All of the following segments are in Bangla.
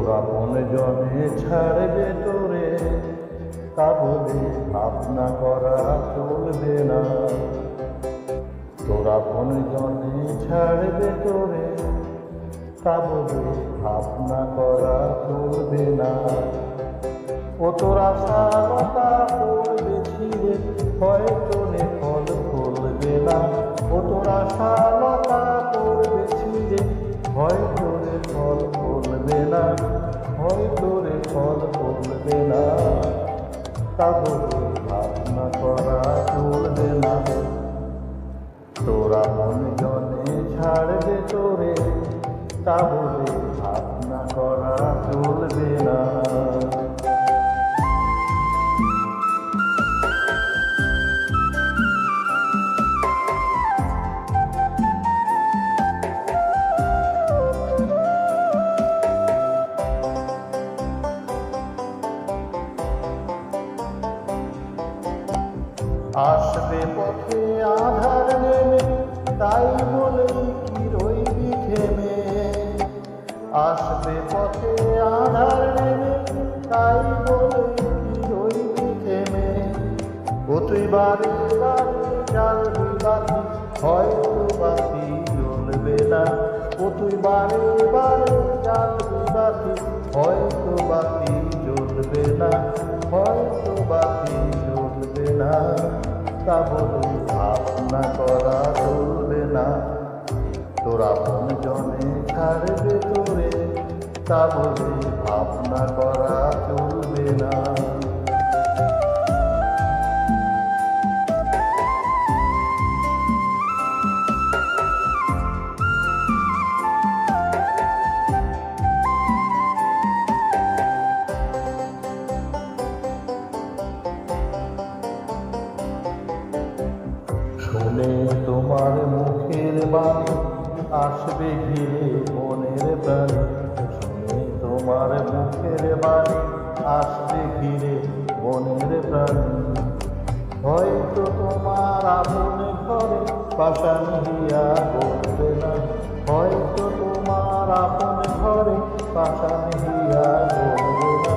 তোরা কোন জনে ছাড়বে তোরে, তা বলে ভাবনা করা চলবে না। তোরা কোন জনে ছাড়বে তোরে, তা বলে ভাবনা করা চলবে না। ও তোরা সালতা করবে ছিঁড়ে, হয়তো রে ফল ফলবে না। ও তোরা সালতা করবে ছিঁড়ে, হয়তো রে ফল ফলবে না, হয়তো রে ফল ফলবে না। তা বলে ভাবনা করা চলবে না। তোরা মন জনে ছাড়বে তোরে, তা বলে ভাবনা করা চলবে না। আসবে পথে আধার নেমে, তাই বলেই কি রইবি থেমে। আসবে পথে আধার নেমে, তাই বলেই কি রইবি থেমে। ও তুই বারে বারে জ্বালবি বাতি, হয়তো বাতি জ্বলবে না। ও তুই বারে বারে জ্বালবি বাতি, হয়তো বাতি জ্বলবে না, হয়তো বাতি জ্বলবে না। তা বলে ভাবনা করা চলবে না। তোরা কোন জনে ছাড়বে তোরে, তা বলে ভাবনা করা চলবে না। শুনে তোমার মুখের বাণী, আসবে ঘিরে মনের প্রাণী। শুনে তোমার মুখের বাণী, আসবে ঘিরে মনের প্রাণী। হয়তো তোমার আপন ঘরে পাশান হিয়া বলবে না। হয়তো তোমার আপন ঘরে পাশান হিয়া বলবে না।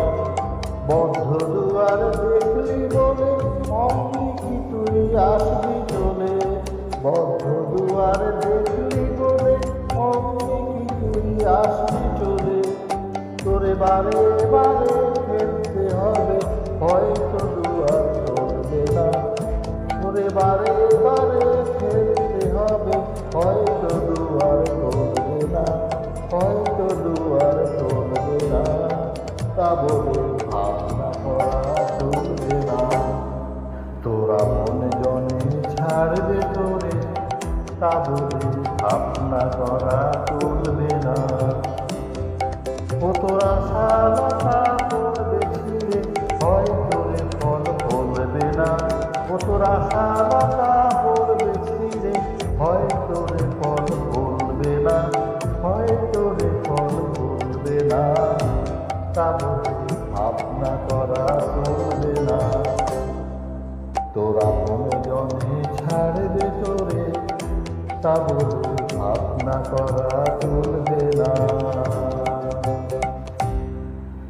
বদ্ধ দুয়ার দেখলি বলে অমনি কি তুই আসবি চলে। বদ্ধ দুয়ার দেখলি বলে অমনি কি তুই আসবি চলে। তোরে বারে বারে খেলতে হবে, হয়তো দুয়ার খুলবে না। তোরে বারে বারে খেলতে হবে, হয়তো দুয়ার খুলবে না, হয়তো দুয়ার খুলবে না। তা বলে ভাবনা করা চলবে না। তোরা মন জনে ছাড়বে তোরে, তা বলে ভাবনা করা চলবে না। ও তোরা সালতা করবে ছিঁড়ে, হয়তো রে ফল ফলবে না। ও তোরা সালতা করবে ছিঁড়ে, হয়তো রে ফল ফলবে না, হয়তো রে ফল ফলবে না। তা বলে ভাবনা করা চলবে না। তোরা কোন জনে ছাড়বে তোরে, তা বলে ভাবনা করা চলবে না।